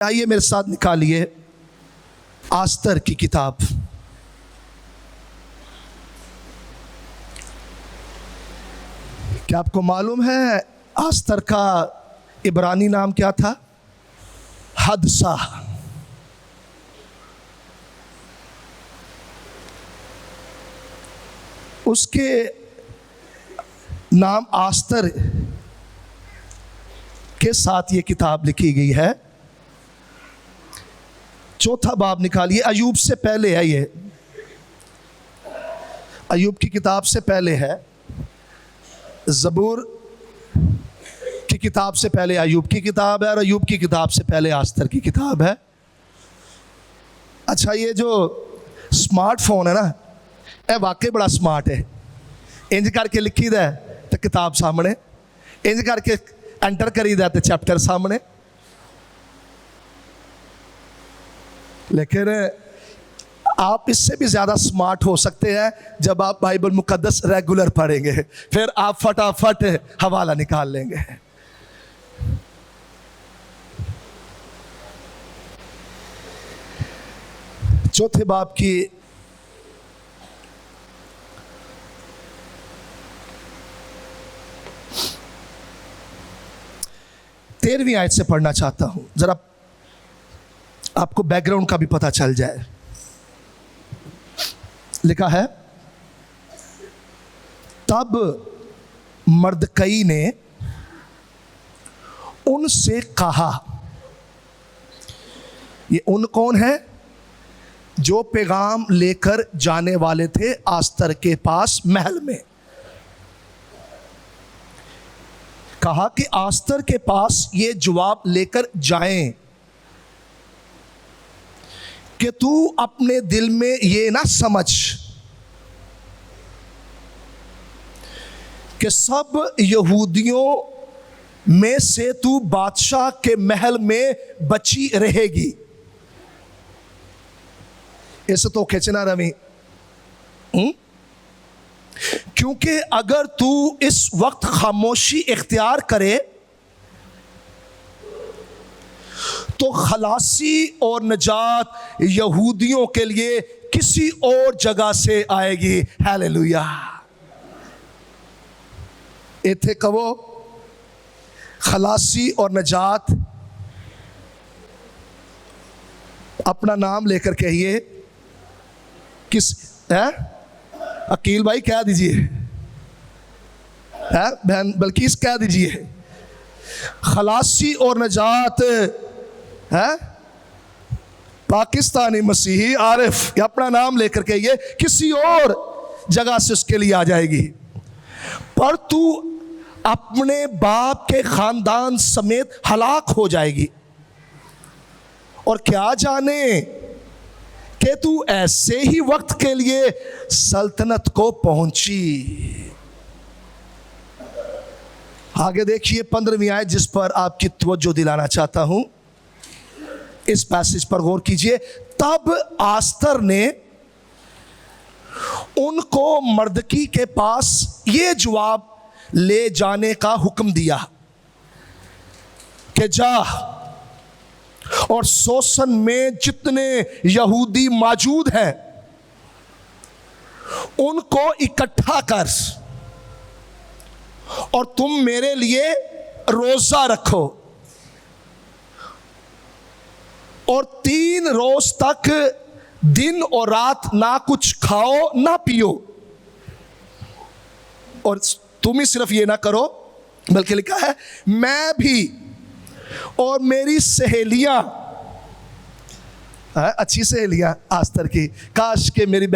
आइए मेरे साथ निकालिए आस्तर की किताब। क्या आपको मालूम है आस्तर का इब्रानी नाम क्या था? हदसा। उसके नाम आस्तर के साथ ये किताब लिखी गई है। चौथा बाब निकालिए। अयूब से पहले है, ये अयूब की किताब से पहले है। ज़बूर की किताब से पहले अयूब की किताब है और अयूब की किताब से पहले आस्तर की किताब है। अच्छा, ये जो स्मार्टफोन है ना, यह वाकई बड़ा स्मार्ट है। इंज करके लिखी दा तो किताब सामने, इंज करके एंटर करी दा तो चैप्टर सामने। लेकिन आप इससे भी ज़्यादा स्मार्ट हो सकते हैं जब आप बाइबल मुकद्दस रेगुलर पढ़ेंगे, फिर आप फटाफट हवाला निकाल लेंगे। चौथे बाब की 13वीं आयत से पढ़ना चाहता हूं, जरा आपको बैकग्राउंड का भी पता चल जाए। लिखा है, तब मर्दकई ने उनसे कहा। ये उन कौन है? जो पैगाम लेकर जाने वाले थे आस्तर के पास महल में। कहा कि आस्तर के पास ये जवाब लेकर जाएं कि तू अपने दिल में ये ना समझ कि सब यहूदियों में से तू बादशाह के महल में बची रहेगी। ऐसे तो खींचना रवि, क्योंकि अगर तू इस वक्त खामोशी इख्तियार करे तो खलासी और नजात यहूदियों के लिए किसी और जगह से आएगी। हालेलुया। इथे कहो खलासी और नजात। अपना नाम लेकर कहिए। किस है? अकील भाई कह दीजिए, है बहन बल्किस कह दीजिए। खलासी और नजात है पाकिस्तानी मसीही आरिफ, ये अपना नाम लेकर के ये किसी और जगह से उसके लिए आ जाएगी। पर तू अपने बाप के खानदान समेत हलाक हो जाएगी। और क्या जाने कि तू ऐसे ही वक्त के लिए सल्तनत को पहुंची। आगे देखिए 15वीं आयत, जिस पर आपकी तवज्जो दिलाना चाहता हूं। इस पैसेज पर गौर कीजिए। तब आस्तर ने उनको मर्दकी के पास ये जवाब ले जाने का हुक्म दिया कि जा और सोसन में जितने यहूदी मौजूद हैं उनको इकट्ठा कर और तुम मेरे लिए रोजा रखो और 3 रोज तक दिन और रात ना कुछ खाओ ना पियो। और तुम ही सिर्फ ये ना करो, बल्कि लिखा है मैं भी और मेरी सहेलियां, अच्छी सहेलियां आस्तर की। काश के मेरी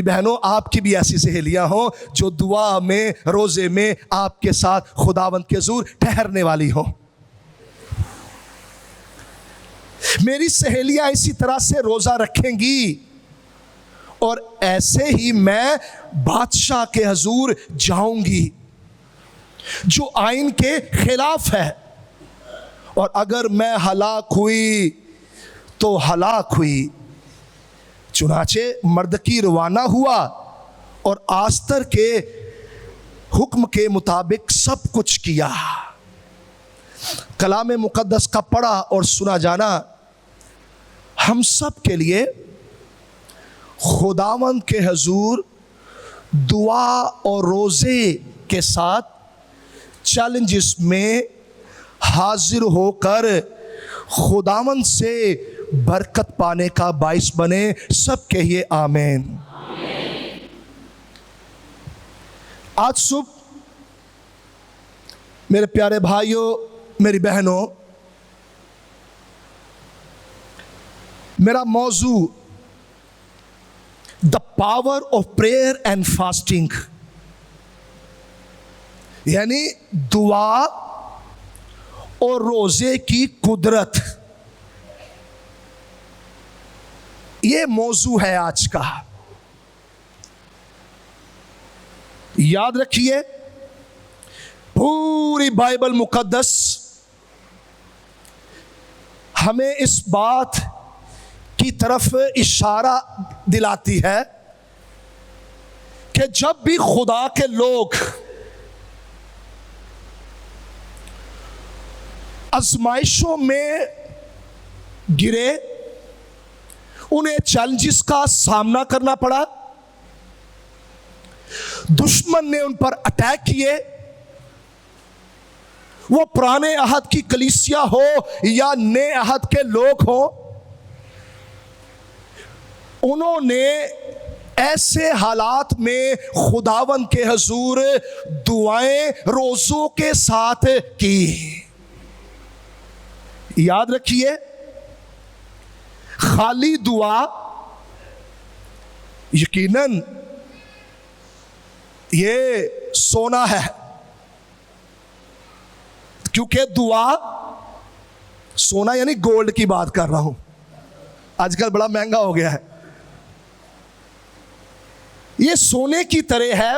बहनों आपकी भी ऐसी सहेलियां हो जो दुआ में रोजे में आपके साथ खुदावंद के हुजूर ठहरने वाली हो। मेरी सहेलियां इसी तरह से रोजा रखेंगी और ऐसे ही मैं बादशाह के हुजूर जाऊंगी जो आइन के खिलाफ है। और अगर मैं हलाक हुई तो हलाक हुई। चुनाचे मर्दकी रवाना हुआ और आस्तर के हुक्म के मुताबिक सब कुछ किया। कलाम मुकद्दस का पढ़ा और सुना जाना हम सब के लिए खुदावंद के हजूर दुआ और रोज़े के साथ चैलेंजेस में हाजिर होकर खुदावंद से बरकत पाने का बाइस बने। सब कहिए आमीन। आज सुबह मेरे प्यारे भाइयों, मेरी बहनों, मेरा मौजू the power of prayer and fasting, यानी दुआ और रोजे की कुदरत, ये मौजू है आज का। याद रखिए, पूरी बाइबल मुकद्दस हमें इस बात की तरफ इशारा दिलाती है कि जब भी खुदा के लोग आजमाइशों में गिरे, उन्हें चैलेंजेस का सामना करना पड़ा, दुश्मन ने उन पर अटैक किए, वो पुराने अहद की कलीसिया हो या नए अहद के लोग हो, उन्होंने ऐसे हालात में खुदावंद के हजूर दुआएं रोजों के साथ की। याद रखिए, खाली दुआ यकीनन ये सोना है, क्योंकि दुआ सोना यानी गोल्ड की बात कर रहा हूं, आजकल बड़ा महंगा हो गया है। ये सोने की तरह है।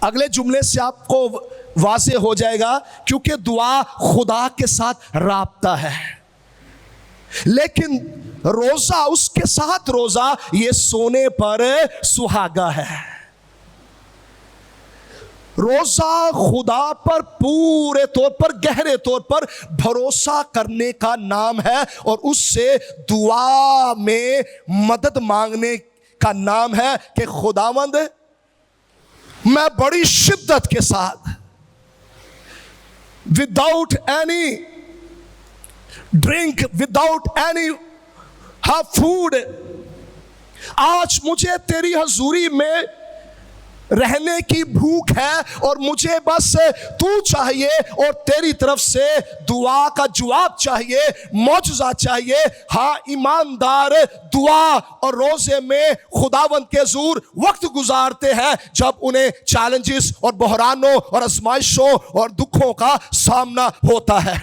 अगले जुमले से आपको वाज़ेह हो जाएगा, क्योंकि दुआ खुदा के साथ राब्ता है, लेकिन रोजा, उसके साथ रोजा, ये सोने पर सुहागा है। रोजा खुदा पर पूरे तौर पर, गहरे तौर पर भरोसा करने का नाम है, और उससे दुआ में मदद मांगने का नाम है कि खुदावंद, मैं बड़ी शिद्दत के साथ, without any drink, without any food, आज मुझे तेरी हजूरी में रहने की भूख है, और मुझे बस तू चाहिए, और तेरी तरफ से दुआ का जवाब चाहिए, मौजज़ा चाहिए। हाँ, ईमानदार दुआ और रोजे में खुदावंद के हजूर वक्त गुजारते हैं जब उन्हें चैलेंजेस और बहरानों और आजमाइशों और दुखों का सामना होता है।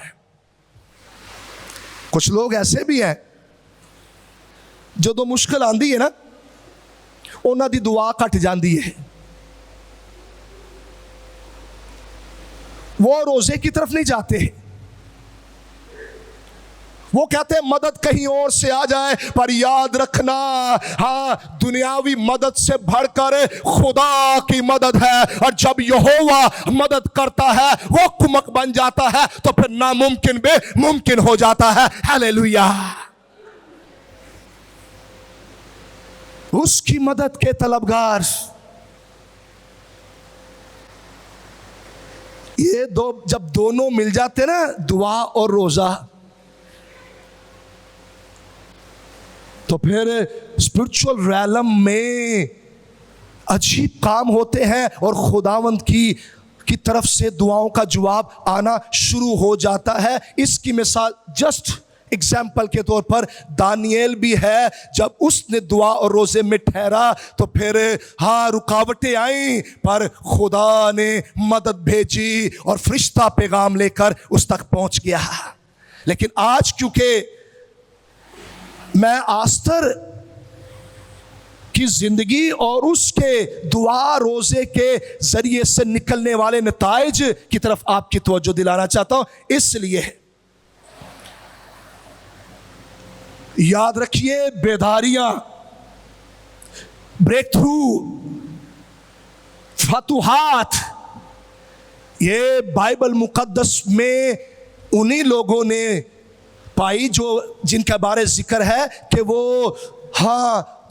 कुछ लोग ऐसे भी हैं जो दो मुश्किल आंदी है ना, उन्हां दी दुआ घट जाती है, वो रोजे की तरफ नहीं जाते, वो कहते हैं मदद कहीं और से आ जाए। पर याद रखना, हाँ, दुनियावी मदद से बढ़कर खुदा की मदद है, और जब यहोवा मदद करता है वो कुमक बन जाता है, तो फिर नामुमकिन भी मुमकिन हो जाता है। हालेलुया। उसकी मदद के तलबगार ये दो, जब दोनों मिल जाते ना, दुआ और रोजा, तो फिर स्पिरिचुअल रैलम में अजीब काम होते हैं, और खुदावंद की तरफ से दुआओं का जवाब आना शुरू हो जाता है। इसकी मिसाल जस्ट एग्जाम्पल के तौर पर दानियल भी है। जब उसने दुआ और रोजे में ठहरा, तो फिर हाँ, रुकावटें आई, पर खुदा ने मदद भेजी और फरिश्ता पैगाम लेकर उस तक पहुंच गया। लेकिन आज क्योंकि मैं आस्तर की जिंदगी और उसके दुआ रोजे के जरिए से निकलने वाले नताइज की तरफ आपकी तवज्जो दिलाना चाहता हूं, इसलिए याद रखिए, बेदारियां, ब्रेक थ्रू, फतुहात, ये बाइबल मुकद्दस में उन्हीं लोगों ने पाई जो जिनके बारे जिक्र है कि वो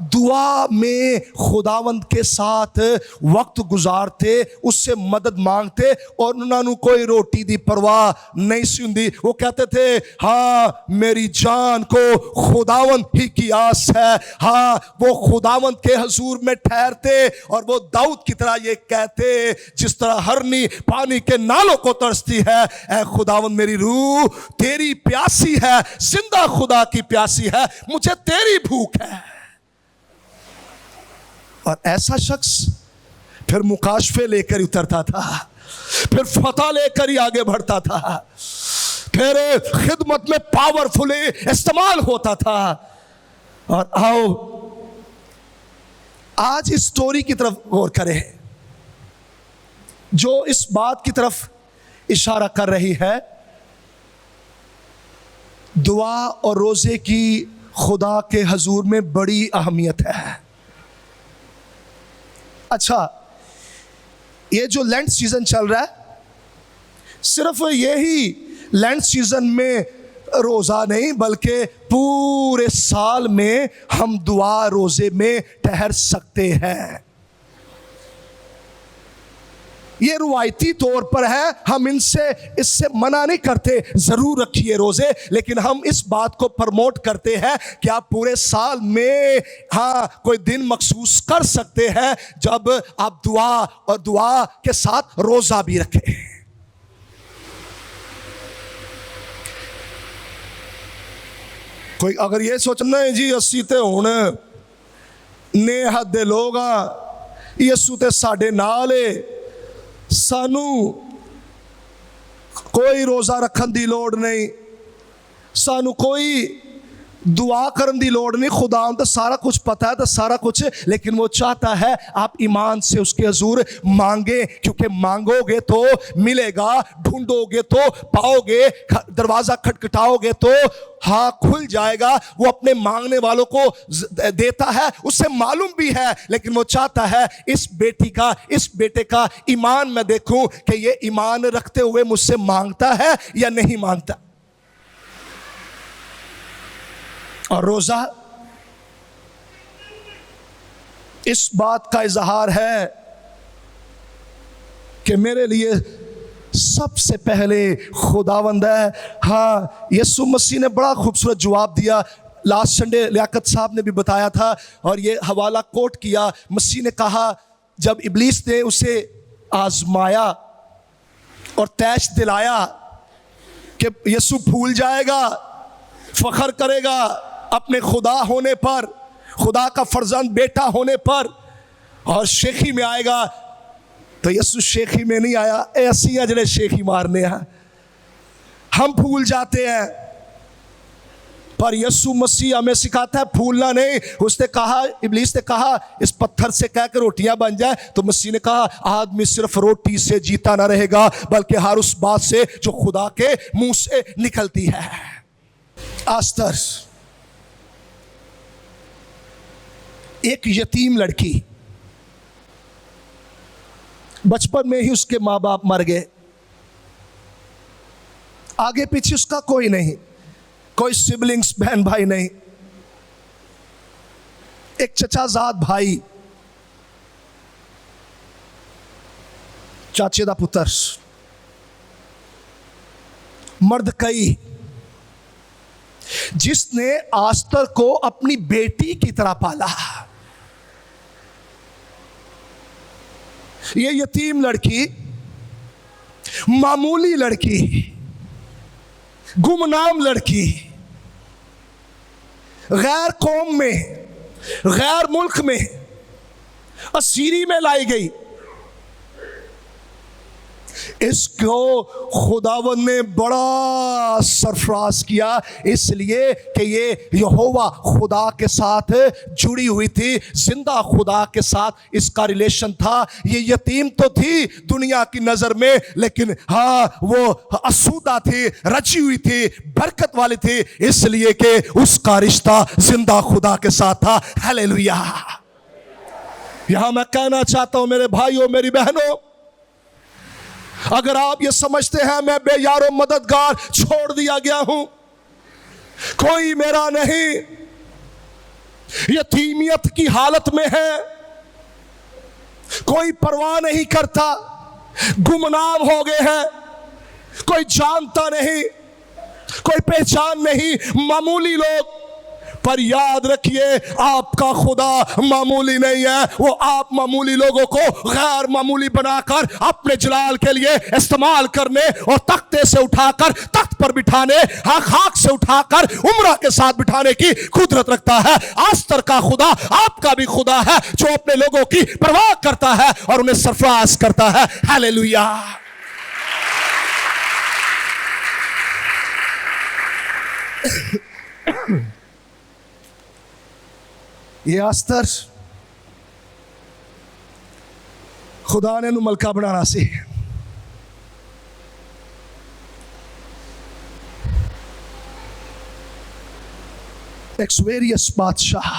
दुआ में खुदावंद के साथ वक्त गुजारते, उससे मदद मांगते और उन्होंने कोई रोटी दी परवाह नहीं सी हुंदी। वो कहते थे हाँ मेरी जान को खुदावंद ही की आस है। हाँ वो खुदावंद के हजूर में ठहरते और वो दाऊद की तरह ये कहते जिस तरह हरनी पानी के नालों को तरसती है, ऐ खुदावंद मेरी रूह तेरी प्यासी है, जिंदा खुदा की प्यासी है, मुझे तेरी भूख है। और ऐसा शख्स फिर मुकाशफे लेकर उतरता था, फिर फतह लेकर ही आगे बढ़ता था, फिर खिदमत में पावरफुली इस्तेमाल होता था। और आओ आज इस स्टोरी की तरफ गौर करें जो इस बात की तरफ इशारा कर रही है, दुआ और रोजे की खुदा के हजूर में बड़ी अहमियत है। अच्छा, ये जो लेंट सीजन चल रहा है, सिर्फ यही लेंट सीजन में रोज़ा नहीं बल्कि पूरे साल में हम दुआ रोज़े में ठहर सकते हैं। ये रुवायती तौर पर है, हम इससे मना नहीं करते, ज़रूर रखिए रोज़े, लेकिन हम इस बात को प्रमोट करते हैं कि आप पूरे साल में कोई दिन मखसूस कर सकते हैं जब आप दुआ और दुआ के साथ रोज़ा भी रखें। कोई अगर ये सोचना है जी अस्सी ते हुण नेहत दे लोग यसू ते साडे नाल है, सानू कोई रोज़ा रखन दी लोड़ नहीं, सानू कोई दुआ करन दी लोड़ नहीं, खुदा तो सारा कुछ पता है, तो सारा कुछ, लेकिन वो चाहता है आप ईमान से उसके हजूर मांगे, क्योंकि मांगोगे तो मिलेगा, ढूंढोगे तो पाओगे, दरवाज़ा खटखटाओगे तो खुल जाएगा। वो अपने मांगने वालों को देता है, उससे मालूम भी है, लेकिन वो चाहता है इस बेटी का, इस बेटे का ईमान मैं देखूं कि ये ईमान रखते हुए मुझसे मांगता है या नहीं मांगता। और रोज़ा इस बात का इजहार है कि मेरे लिए सबसे पहले खुदावंद है। यीशु मसीह ने बड़ा खूबसूरत जवाब दिया, लास्ट संडे लियाकत साहब ने भी बताया था और ये हवाला कोट किया। मसीह ने कहा जब इब्लीस ने उसे आजमाया और तैश दिलाया कि यीशु भूल जाएगा, फख्र करेगा अपने खुदा होने पर, खुदा का फर्जंद बेटा होने पर, और शेखी में आएगा, तो यीशु शेखी में नहीं आया। ऐसी जड़े शेखी मारने हैं हम भूल जाते हैं, पर यीशु मसीह हमें सिखाता है भूलना नहीं। उसने कहा, इब्लीस ने कहा इस पत्थर से कह के रोटियां बन जाए, तो मसीह ने कहा आदमी सिर्फ रोटी से जीता ना रहेगा बल्कि हर उस बात से जो खुदा के मुंह से निकलती है। आस्तर एक यतीम लड़की, बचपन में ही उसके माँ बाप मर गए, आगे पीछे उसका कोई नहीं, कोई सिबलिंग्स बहन भाई नहीं, एक चचाजाद भाई, चाचे दा पुत्र मर्दकई, जिसने आस्तर को अपनी बेटी की तरह पाला। ये यतीम लड़की, मामूली लड़की, गुमनाम लड़की, गैर कौम में, गैर मुल्क में, असीरी में लाई गई। इसको खुदावन ने बड़ा सरफराज किया, इसलिए कि ये यहोवा खुदा के साथ जुड़ी हुई थी, जिंदा खुदा के साथ इसका रिलेशन था। ये यतीम तो थी दुनिया की नजर में, लेकिन वो असूदा थी, रची हुई थी, बरकत वाली थी, इसलिए कि उसका रिश्ता जिंदा खुदा के साथ था। हालेलुया। यहां मैं कहना चाहता हूं मेरे भाइयों, मेरी बहनों, अगर आप ये समझते हैं मैं बेयारो मददगार छोड़ दिया गया हूं, कोई मेरा नहीं, यतीमियत की हालत में है, कोई परवाह नहीं करता, गुमनाम हो गए हैं, कोई जानता नहीं, कोई पहचान नहीं, मामूली लोग। पर याद रखिए आपका खुदा मामूली नहीं है, वो आप मामूली लोगों को गैर मामूली बनाकर अपने जलाल के लिए इस्तेमाल करने और तख्ते से उठाकर तख्त पर बिठाने, खाक से उठाकर उम्रा के साथ बिठाने की कुदरत रखता है। आस्तर का खुदा आपका भी खुदा है, जो अपने लोगों की परवाह करता है और उन्हें सरफराज करता है। हालेलुया। ये आस्तर खुदा ने मलका बनाना सी। एक्सवेरियस बादशाह,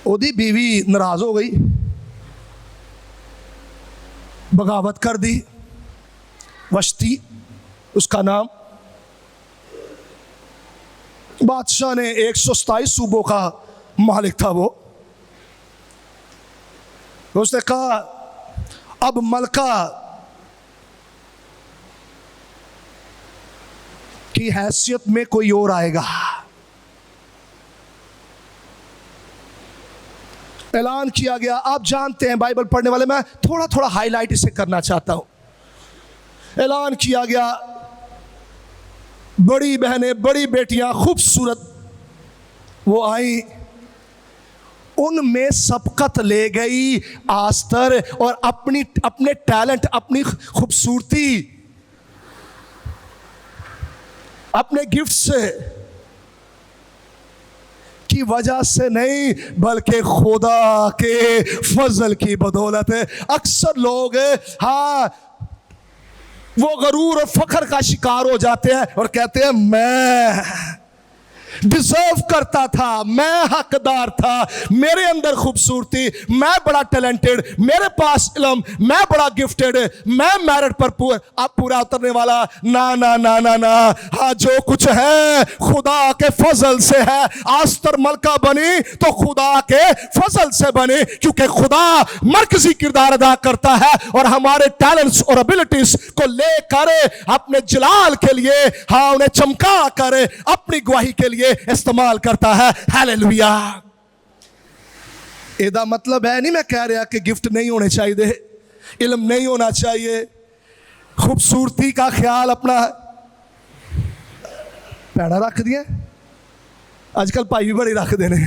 ओदी बीवी नाराज हो गई, बगावत कर दी। वश्ती उसका नाम। बादशाह ने 127 सूबों का मालिक था वो। उसने कहा अब मलका की हैसियत में कोई और आएगा। ऐलान किया गया। आप जानते हैं बाइबल पढ़ने वाले, मैं थोड़ा थोड़ा हाईलाइट इसे करना चाहता हूं। ऐलान किया गया, बड़ी बहनें, बड़ी बेटियां खूबसूरत वो आई, उनमें सबकत ले गई आस्तर और अपने टैलेंट, अपनी खूबसूरती, अपने गिफ्ट से की वजह से नहीं, बल्कि खुदा के फजल की बदौलत है। अक्सर लोग वो गरूर और फखर का शिकार हो जाते हैं और कहते हैं मैं डिजर्व करता था, मैं हकदार था, मेरे अंदर खूबसूरती, मैं बड़ा टैलेंटेड, मेरे पास इल्म, मैं बड़ा गिफ्टेड, मैं मेरिट पर पूरा उतरने वाला। ना ना ना ना ना, हाँ जो कुछ है खुदा के फजल से है। आस्तर मलका बनी तो खुदा के फजल से बनी, क्योंकि खुदा मरकजी किरदार अदा करता है और हमारे टैलेंट्स और एबिलिटीज को लेकर अपने जलाल के लिए, हाँ उन्हें चमका कर अपनी गवाही के लिए इस्तेमाल करता है। हालेलुया। एदा मतलब है नहीं, मैं कह रहा कि गिफ्ट नहीं होने चाहिए, इल्म नहीं होना चाहिए, खूबसूरती का ख्याल अपना पैड़ा रख दिया। आजकल भाई भी बड़ी रख देने।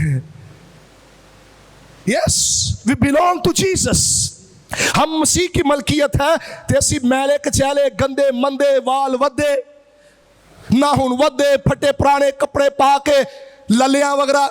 Yes, we belong to Jesus. हम मसीह की मलकियत है। तेसी मैले कचैले गंदे मंदे वाल वदे ना हुन वदे फटे पुराने कपड़े पा के ललियां वगैरह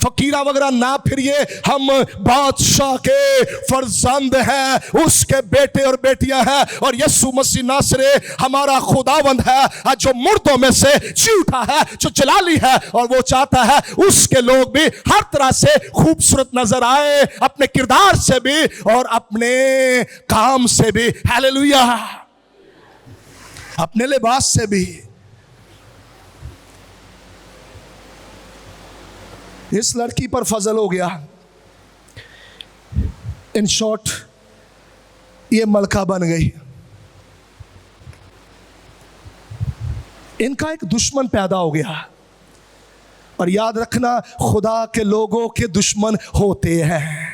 फकीरा वगैरह ना फिरिए। हम बादशाह के फर्जंद हैं, उसके बेटे और बेटियां हैं, और यीशु मसीह नासरे हमारा खुदावंद है जो मुर्दों में से जी उठा है, जो जलाली है, और वो चाहता है उसके लोग भी हर तरह से खूबसूरत नजर आए, अपने किरदार से भी और अपने काम से भी। हालेलुया। अपने लिबास से भी। इस लड़की पर फजल हो गया। इन शॉर्ट ये मलका बन गई। इनका एक दुश्मन पैदा हो गया। और याद रखना, खुदा के लोगों के दुश्मन होते हैं,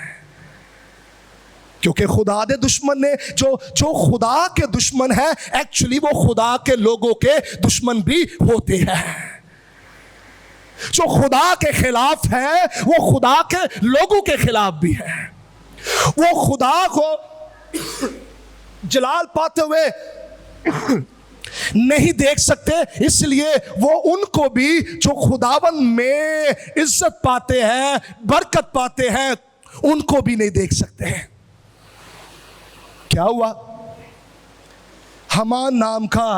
क्योंकि खुदा के दुश्मन ने जो खुदा के दुश्मन है, एक्चुअली वो खुदा के लोगों के दुश्मन भी होते हैं। जो खुदा के खिलाफ है वो खुदा के लोगों के खिलाफ भी है। वो खुदा को जलाल पाते हुए नहीं देख सकते, इसलिए वो उनको भी जो खुदावन में इज्जत पाते हैं, बरकत पाते हैं, उनको भी नहीं देख सकते हैं। क्या हुआ? हमान नाम का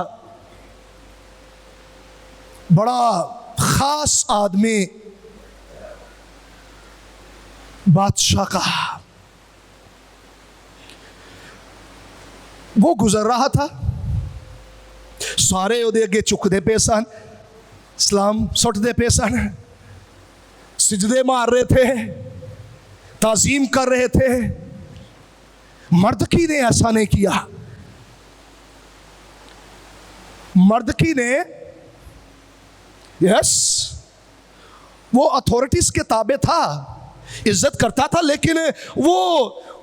बड़ा खास आदमी बादशाह का वो गुजर रहा था, सारे ਉਹਦੇ ਅੱਗੇ ਝੁਕਦੇ ਪਏ ਸਨ, सलाम सुटते पे सन, सिजदे मार रहे थे, ताजीम कर रहे थे। मर्दकी ने ऐसा नहीं किया। मर्दकी ने यस, वो अथॉरिटीज के ताबे था, इज्जत करता था, लेकिन वो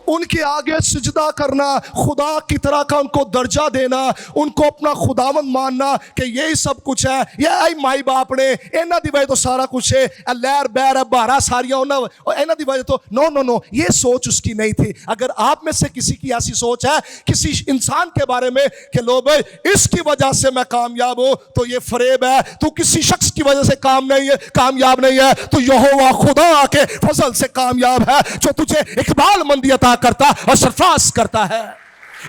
उनके आगे सिजदा करना, खुदा की तरह का उनको दर्जा देना, उनको अपना खुदावंद मानना कि यही सब कुछ है, ये आई माई बाप ने इन्हां दी वजह तो सारा कुछ है, लहर बहर बारह सारियां इन्हां दी वजह तो नो नो नो, ये सोच उसकी नहीं थी। अगर आप में से किसी की ऐसी सोच है किसी इंसान के बारे में कि लो भाई इसकी वजह से मैं कामयाब हूं, तो ये फरेब है। तू किसी शख्स की वजह से कामयाब नहीं है, तो यहोवा खुदा के फजल से कामयाब है, जो तुझे इकबाल मंदी अता करता और सरफराज करता है।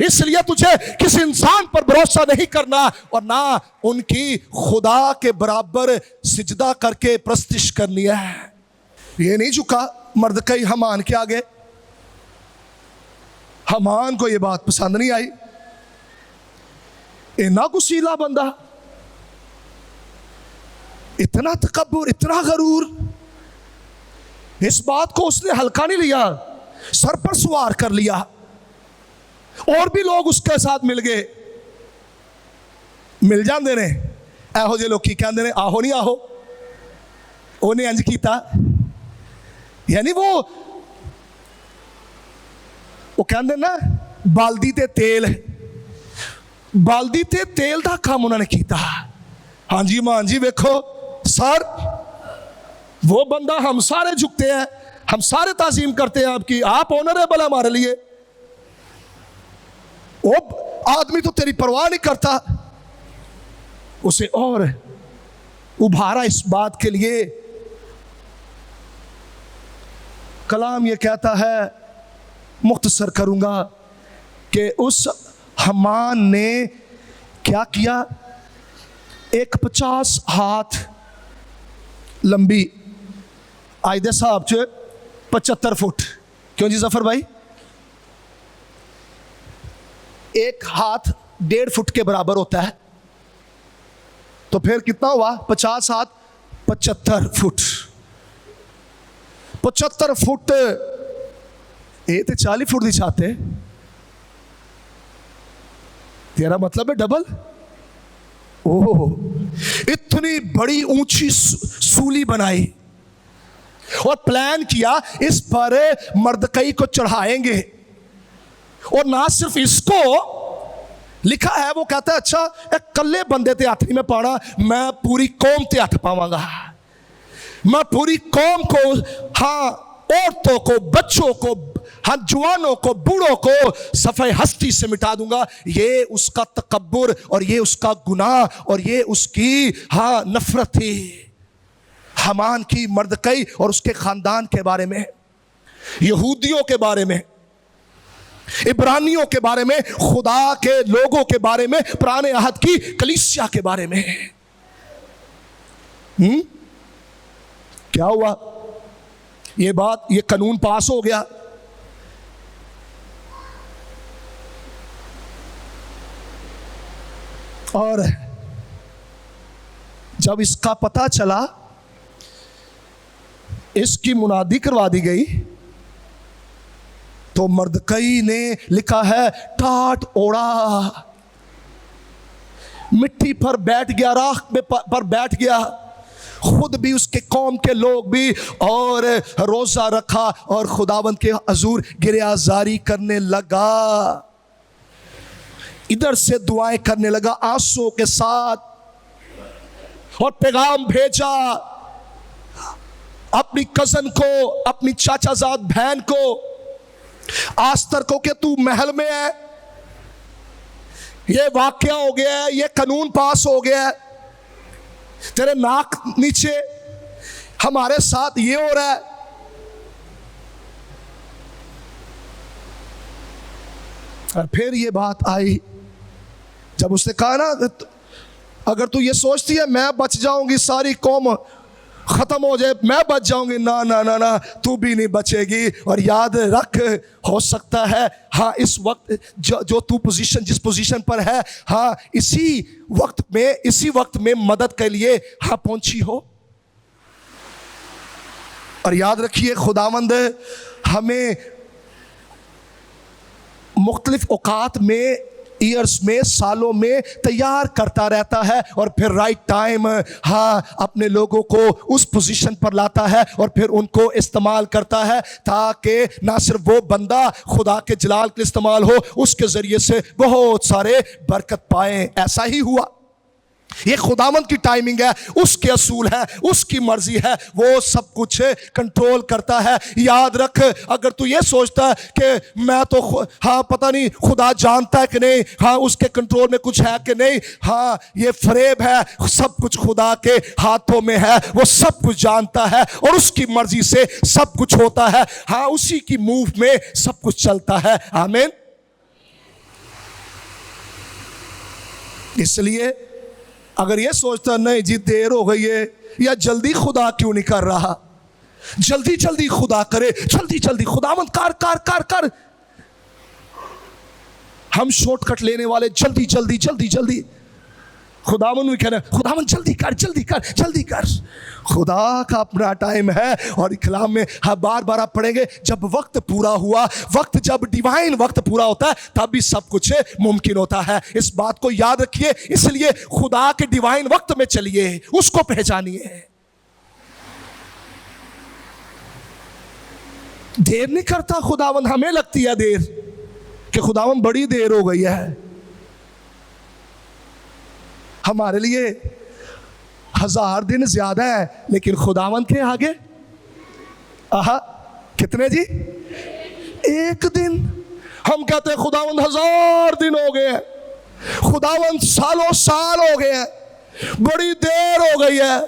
इसलिए तुझे किसी इंसान पर भरोसा नहीं करना और ना उनकी खुदा के बराबर सिजदा करके प्रस्तिश करनी है। ये नहीं झुका मर्दकई हमान के आगे। हमान को ये बात पसंद नहीं आई। इतना गुस्सीला बंदा, इतना तकब्बुर, इतना गरूर, इस बात को उसने हल्का नहीं लिया, सर पर सवार कर लिया। और भी लोग उसके साथ मिल गए, मिल जाते ने एहो जे लोग कहते ने आहो नहीं आहो, उन्हें इंज किया। यानी वो कहते ना बाल्दी ते तेल का काम उन्होंने किया। हाँ जी मान जी, वेखो सर, वो बंदा हम सारे झुकते हैं, हम सारे ताजीम करते हैं आपकी, आप ऑनरेबल है हमारे लिए। वो आदमी तो तेरी परवाह नहीं करता। उसे और उभारा इस बात के लिए। कलाम ये कहता है, मुख्तसर करूंगा, कि उस हमान ने क्या किया, एक 50 हाथ लंबी आयदे साहब च 75 फुट, क्यों जी जफर भाई, एक हाथ 1.5 फुट के बराबर होता है, तो फिर कितना हुआ, 50 हाथ 75 फुट। 75 फुट ये तो 40 फुट की छत है। तेरा मतलब है डबल। ओह, इतनी बड़ी ऊंची सूली बनाई और प्लान किया इस पर मर्दकई को चढ़ाएंगे। और ना सिर्फ इसको लिखा है, वो कहता है अच्छा एक कल्ले बंदे ते हाथ नहीं मैं पाना, मैं पूरी कौम ते हाथ पावांगा, मैं पूरी कौम को, हाँ औरतों को, बच्चों को, हाँ जवानों को, बूढ़ों को सफ़े हस्ती से मिटा दूंगा। ये उसका तकब्बुर और ये उसका गुनाह और ये उसकी हाँ नफरत थी हमान की, मर्दकई और उसके खानदान के बारे में, यहूदियों के बारे में, इब्रानियों के बारे में, खुदा के लोगों के बारे में, पुराने अहद की कलीसिया के बारे में। क्या हुआ, ये बात, ये कानून पास हो गया। और जब इसका पता चला, इसकी मुनादी करवा दी गई, तो मर्दकई ने लिखा है टाट ओढ़ा, मिट्टी पर बैठ गया, राख पर बैठ गया, खुद भी उसके कौम के लोग भी, और रोजा रखा और खुदावंद के हजूर गिरियाजारी करने लगा, इधर से दुआएं करने लगा आंसुओं के साथ, और पैगाम भेजा अपनी कजन को, अपनी चाचाजाद बहन को, आस्तर को, कि तू महल में है, ये वाकया हो गया है, ये कानून पास हो गया है, तेरे नाक नीचे हमारे साथ ये हो रहा है। और फिर ये बात आई जब उसने कहा ना, अगर तू ये सोचती है मैं बच जाऊंगी, सारी कौम खत्म हो जाए, मैं बच जाऊंगी, ना ना ना ना, तू भी नहीं बचेगी। और याद रख, हो सकता है हाँ इस वक्त जो तू पोजीशन, जिस पोजीशन पर है, हाँ इसी वक्त में मदद के लिए हाँ पहुंची हो। और याद रखिए, खुदावंद हमें मुख्तलिफ औकात में, ईयर्स में, सालों में तैयार करता रहता है और फिर राइट टाइम हाँ अपने लोगों को उस पोजीशन पर लाता है और फिर उनको इस्तेमाल करता है, ताकि ना सिर्फ वो बंदा खुदा के जलाल के इस्तेमाल हो, उसके जरिए से बहुत सारे बरकत पाए। ऐसा ही हुआ। ये खुदावंद की टाइमिंग है, उसके असूल है, उसकी मर्जी है, वो सब कुछ कंट्रोल करता है। याद रख, अगर तू ये सोचता है कि मैं तो हाँ पता नहीं खुदा जानता है कि नहीं, हाँ उसके कंट्रोल में कुछ है कि नहीं, हाँ ये फरेब है। सब कुछ खुदा के हाथों में है, वो सब कुछ जानता है और उसकी मर्जी से सब कुछ होता है। हाँ उसी की मूव में सब कुछ चलता है। आमीन। इसलिए अगर ये सोचता नहीं जी देर हो गई है, या जल्दी खुदा क्यों नहीं कर रहा, जल्दी जल्दी खुदा करे, जल्दी जल्दी खुदावंद कर कर कर कर, हम शॉर्टकट लेने वाले, जल्दी जल्दी जल्दी जल्दी। खुदावंद भी कह रहे हैं खुदावंद जल्दी कर जल्दी कर जल्दी कर। खुदा का अपना टाइम है। और कलाम में हम बार बार आप पढ़ेंगे, जब वक्त पूरा हुआ, वक्त जब डिवाइन वक्त पूरा होता है तब भी सब कुछ मुमकिन होता है। इस बात को याद रखिए। इसलिए खुदा के डिवाइन वक्त में चलिए, उसको पहचानिए। देर नहीं करता खुदावंद। हमें लगती है देर कि खुदावंद बड़ी देर हो गई है। हमारे लिए 1000 दिन ज्यादा है, लेकिन खुदावंद के आगे आहा कितने जी? एक दिन। हम कहते हैं खुदावंद 1000 दिन हो गए हैं, खुदावंद सालों साल हो गए हैं, बड़ी देर हो गई है।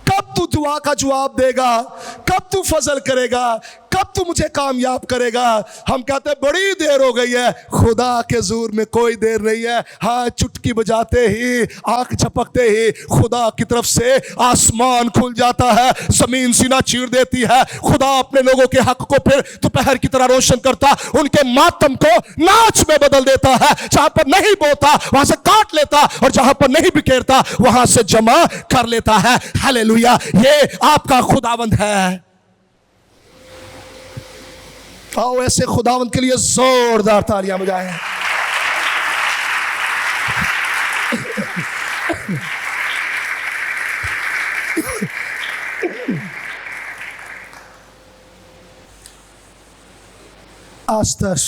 कब तू दुआ का जवाब देगा, कब तू फजल करेगा, कब तू मुझे कामयाब करेगा। हम कहते हैं बड़ी देर हो गई है। खुदा के ज़ूर में कोई देर नहीं है। हाँ चुटकी बजाते ही, आंख झपकते ही खुदा की तरफ से आसमान खुल जाता है, जमीन सीना चीर देती है। खुदा अपने लोगों के हक को फिर दोपहर की तरह रोशन करता, उनके मातम को नाच में बदल देता है। जहां पर नहीं बोता वहां से काट लेता, और जहां पर नहीं बिखेरता वहां से जमा कर लेता है। हालेलुया, ये आपका खुदावंद है। आओ ऐसे खुदावंद के लिए जोरदार तालियां बजाएं। आस्तश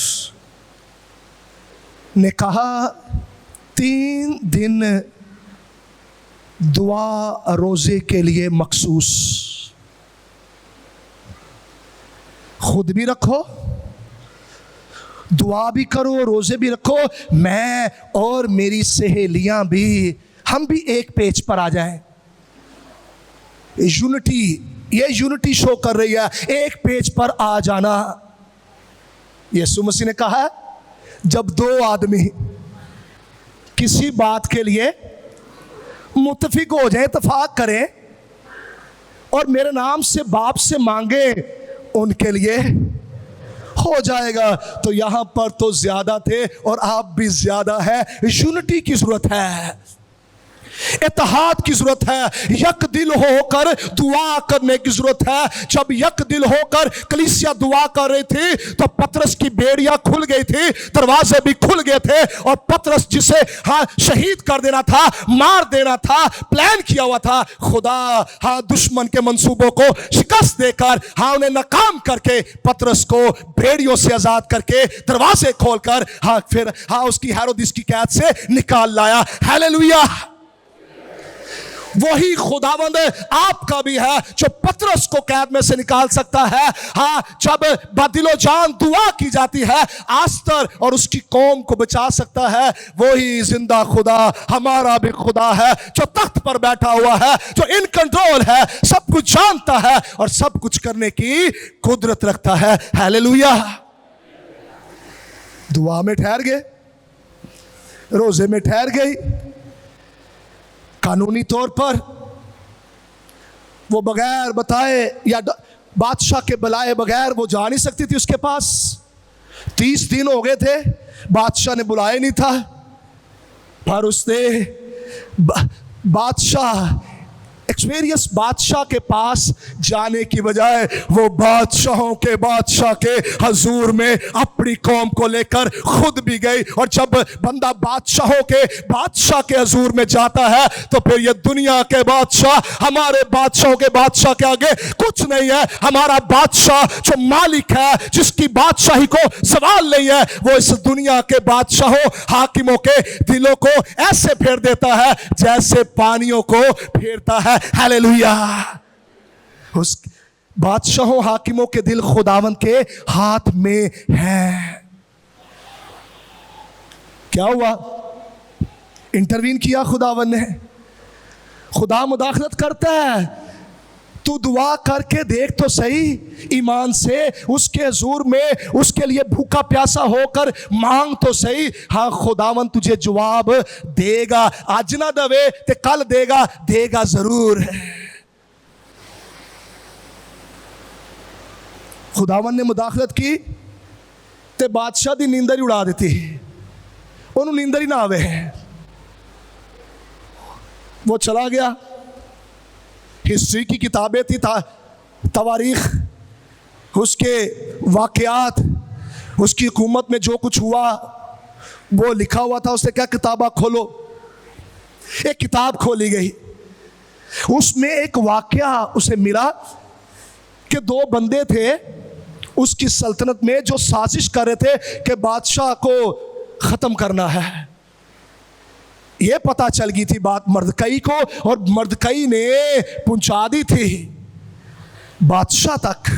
ने कहा 3 दिन दुआ रोजे के लिए मखसूस। खुद भी रखो, दुआ भी करो, रोजे भी रखो। मैं और मेरी सहेलियां भी, हम भी एक पेज पर आ जाएं। यूनिटी, ये यूनिटी शो कर रही है, एक पेज पर आ जाना। यीशु मसीह ने कहा है, जब 2 आदमी किसी बात के लिए मुत्तफिक हो जाए, इत्तेफाक करें और मेरे नाम से बाप से मांगे, उनके लिए हो जाएगा। तो यहां पर तो ज्यादा थे और आप भी ज्यादा है। यूनिटी की जरूरत है, इत्तेहाद की जरूरत है, यक दिल होकर दुआ करने की जरूरत है। जब यक दिल होकर कलीसिया दुआ कर रही थी तो पतरस की बेड़ियां खुल गई थी, दरवाजे भी खुल गए थे, और पतरस जिसे शहीद कर देना था, मार देना था, प्लान किया हुआ था, खुदा दुश्मन के मंसूबों को शिकस्त देकर उन्हें नाकाम करके पतरस को बेड़ियों से आजाद करके दरवाजे खोलकर फिर उसकी हेरोदिस की कैद से निकाल लाया। हालेलुया। वही खुदावंद आपका भी है जो पतरस को कैद में से निकाल सकता है। जब बदिलो जान दुआ की जाती है, आस्तर और उसकी कौम को बचा सकता है। वही जिंदा खुदा हमारा भी खुदा है, जो तख्त पर बैठा हुआ है, जो इन कंट्रोल है, सब कुछ जानता है और सब कुछ करने की कुदरत रखता है। हालेलुया। दुआ में ठहर गए, रोजे में ठहर गई, कानूनी तौर पर वो बगैर बताए या बादशाह के बुलाए बगैर वो जा नहीं सकती थी उसके पास। 30 दिन हो गए थे, बादशाह ने बुलाया नहीं था, पर उसने बादशाह एक्सपीरियंस बादशाह के पास जाने की बजाय वो बादशाहों के बादशाह के हजूर में अपनी कौम को लेकर खुद भी गई। और जब बंदा बादशाहों के बादशाह के हजूर में जाता है तो फिर ये दुनिया के बादशाह हमारे बादशाहों के बादशाह के आगे कुछ नहीं है। हमारा बादशाह जो मालिक है, जिसकी बादशाही को सवाल नहीं है, वो इस दुनिया के बादशाहों हाकिमों के दिलों को ऐसे फेर देता है जैसे पानियों को फेरता है। हालेलुया। उस बादशाहों हाकिमों के दिल खुदावंद के हाथ में है। क्या हुआ? इंटरवीन किया खुदावंद ने। खुदा मुदाखलत करता है। तू दुआ करके देख तो सही, ईमान से उसके हुजूर में उसके लिए भूखा प्यासा होकर मांग तो सही। हाँ, खुदावन तुझे जवाब देगा। आज ना दवे ते कल देगा, देगा जरूर। खुदावन ने मुदाखलत की ते बादशाह दी नींदर ही उड़ा देती, उन्होंने नींदर ही ना आवे। वो चला गया। हिस्ट्री की किताबें थी, तवारीख, उसके वाक़यात, उसकी हुकूमत में जो कुछ हुआ वो लिखा हुआ था। उसने क्या किताबा खोलो, एक किताब खोली गई, उसमें एक वाक़या उसे मिला कि 2 बंदे थे उसकी सल्तनत में जो साजिश कर रहे थे कि बादशाह को ख़त्म करना है। ये पता चल गई थी बात मर्दकई को, और मर्दकई ने पहुंचा दी थी बादशाह तक,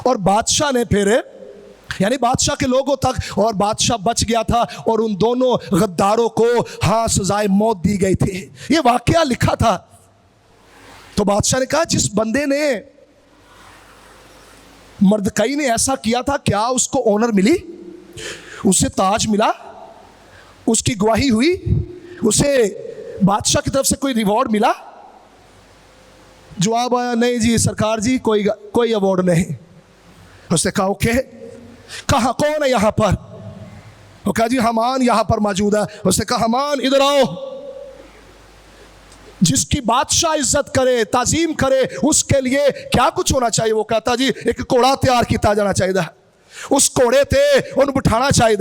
और बादशाह ने फिर यानी बादशाह के लोगों तक, और बादशाह बच गया था और उन दोनों गद्दारों को हाँ सजाए मौत दी गई थी। ये वाकया लिखा था। तो बादशाह ने कहा जिस बंदे ने मर्दकई ने ऐसा किया था, क्या उसको ऑनर मिली, उसे ताज मिला, उसकी गवाही हुई, उसे बादशाह की तरफ से कोई रिवॉर्ड मिला? जवाब आया नहीं जी सरकार जी, कोई अवार्ड नहीं। उसने कहा ओके, कहाँ कौन है यहाँ पर? वो कहा जी हमान यहाँ पर मौजूद है। उसने कहा हमान इधर आओ। जिसकी बादशाह इज्जत करे, ताजीम करे, उसके लिए क्या कुछ होना चाहिए? वो कहता जी एक घोड़ा तैयार किया जाना चाहिए। उस घोड़े ते उन्हें बिठाना चाहिए,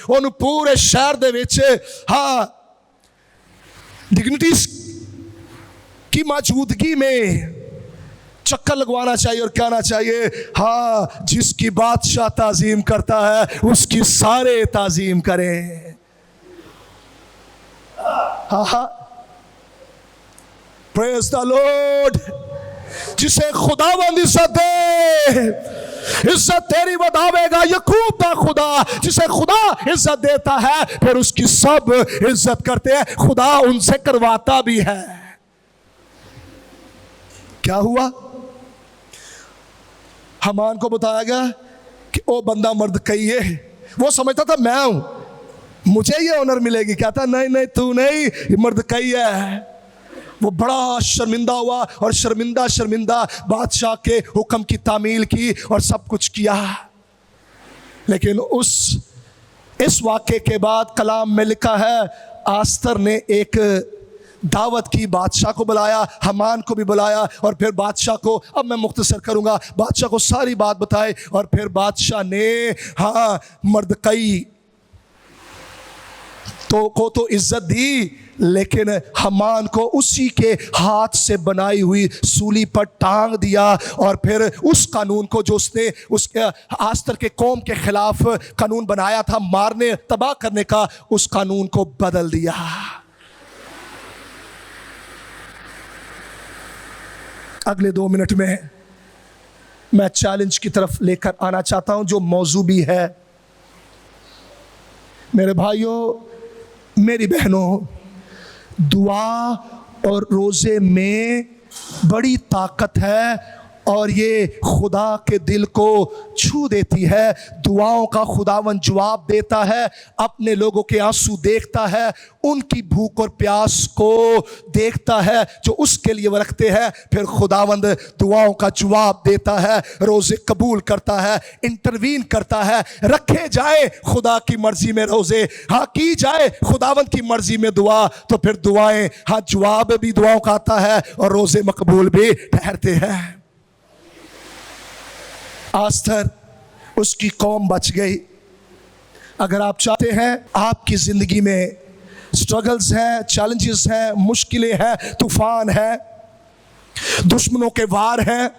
उन्हें पूरे शहर दे विच हाँ डिग्निटीज की मौजूदगी में चक्कर लगवाना चाहिए और कहना चाहिए हाँ जिसकी बादशाह ताजीम करता है उसकी सारे ताजीम करें। हाँ हाँ, प्रेज द लॉर्ड। जिसे खुदावंद इज्जत दे, इज्जत तेरी बतावेगा यकूब का खुदा। जिसे खुदा इज्जत देता है फिर उसकी सब इज्जत करते हैं, खुदा उनसे करवाता भी है। क्या हुआ? हमान को बताया गया कि ओ बंदा मर्दकई है। वो समझता था मैं हूं, मुझे ये ऑनर मिलेगी। कहता नहीं नहीं तू नहीं, ये मर्दकई है। वो बड़ा शर्मिंदा हुआ और शर्मिंदा शर्मिंदा बादशाह के हुक्म की तामील की और सब कुछ किया। लेकिन इस वाक़े के बाद कलाम में लिखा है आस्तर ने एक दावत की, बादशाह को बुलाया, हमान को भी बुलाया, और फिर बादशाह को, अब मैं मुख्तसर करूंगा, बादशाह को सारी बात बताई। और फिर बादशाह ने हाँ मर्दकई तो इज्जत दी, लेकिन हमान को उसी के हाथ से बनाई हुई सूली पर टांग दिया। और फिर उस कानून को जो उसने उसके आस्तर के कौम के खिलाफ कानून बनाया था मारने तबाह करने का, उस कानून को बदल दिया। अगले 2 मिनट में मैं चैलेंज की तरफ लेकर आना चाहता हूं जो मौजू भी है। मेरे भाइयों, मेरी बहनों, दुआ और रोज़े में बड़ी ताकत है और ये खुदा के दिल को छू देती है। दुआओं का खुदावन जवाब देता है, अपने लोगों के आंसू देखता है, उनकी भूख और प्यास को देखता है जो उसके लिए वो रखते हैं। फिर खुदावंद दुआओं का जवाब देता है, रोजे कबूल करता है, इंटरवीन करता है। रखे जाए खुदा की मर्जी में रोजे, हाँ की जाए खुदावंद की मर्जी में दुआ, तो फिर दुआएं, हाँ जवाब भी दुआओं का आता है और रोजे मकबूल भी ठहरते हैं। आस्तर उसकी कौम बच गई। अगर आप चाहते हैं आपकी जिंदगी में स्ट्रगल्स हैं, चैलेंजेस हैं, मुश्किलें हैं, तूफान है, दुश्मनों के वार हैं,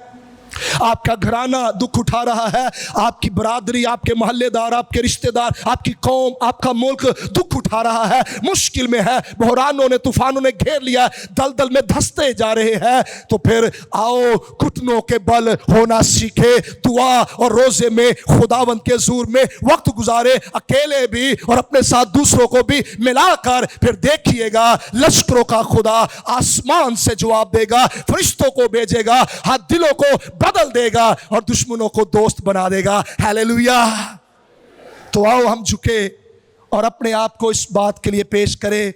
आपका घराना दुख उठा रहा है, आपकी बरादरी, आपके मोहल्लेदार, आपके रिश्तेदार, आपकी कौम, आपका मुल्क दुख उठा रहा है, मुश्किल में है, बहरानों ने, तूफानों ने घेर लिया, दलदल में धंसते जा रहे हैं, तो फिर आओ घुटनों के बल होना सीखे, दुआ और रोजे में खुदावंद के हुजूर में वक्त गुजारे, अकेले भी और अपने साथ दूसरों को भी मिलाकर। फिर देखिएगा लश्करों का खुदा आसमान से जवाब देगा, फरिश्तों को भेजेगा, हाथ दिलों को बदल देगा और दुश्मनों को दोस्त बना देगा। हालेलुया। तो आओ हम झुके और अपने आप को इस बात के लिए पेश करें,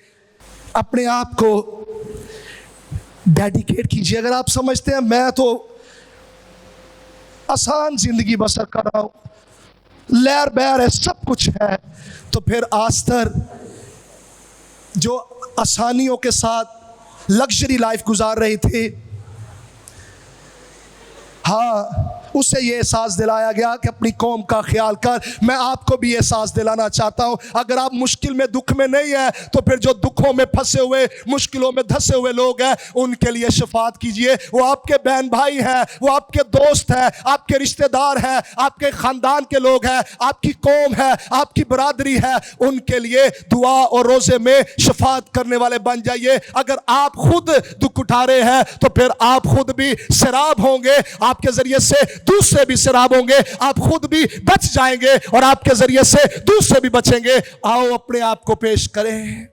अपने आप को डेडिकेट कीजिए। अगर आप समझते हैं मैं तो आसान जिंदगी बसर कर रहा हूं, लहर बहर है, सब कुछ है, तो फिर आस्तर जो आसानियों के साथ लग्जरी लाइफ गुजार रही थी, हाँ उसे ये एहसास दिलाया गया कि अपनी कौम का ख्याल कर। मैं आपको भी एहसास दिलाना चाहता हूँ, अगर आप मुश्किल में, दुख में नहीं है, तो फिर जो दुखों में फंसे हुए, मुश्किलों में धंसे हुए लोग हैं, उनके लिए शफात कीजिए। वो आपके बहन भाई हैं, वो आपके दोस्त हैं, आपके रिश्तेदार हैं, आपके खानदान के लोग हैं, आपकी कौम है, आपकी बरादरी है, उनके लिए दुआ और रोजे में शफात करने वाले बन जाइए। अगर आप खुद दुख उठा रहे हैं तो फिर आप खुद भी सैराब होंगे, आपके जरिए से दूसरे भी सैराब होंगे, आप खुद भी बच जाएंगे और आपके जरिए से दूसरे भी बचेंगे। आओ अपने आप को पेश करें।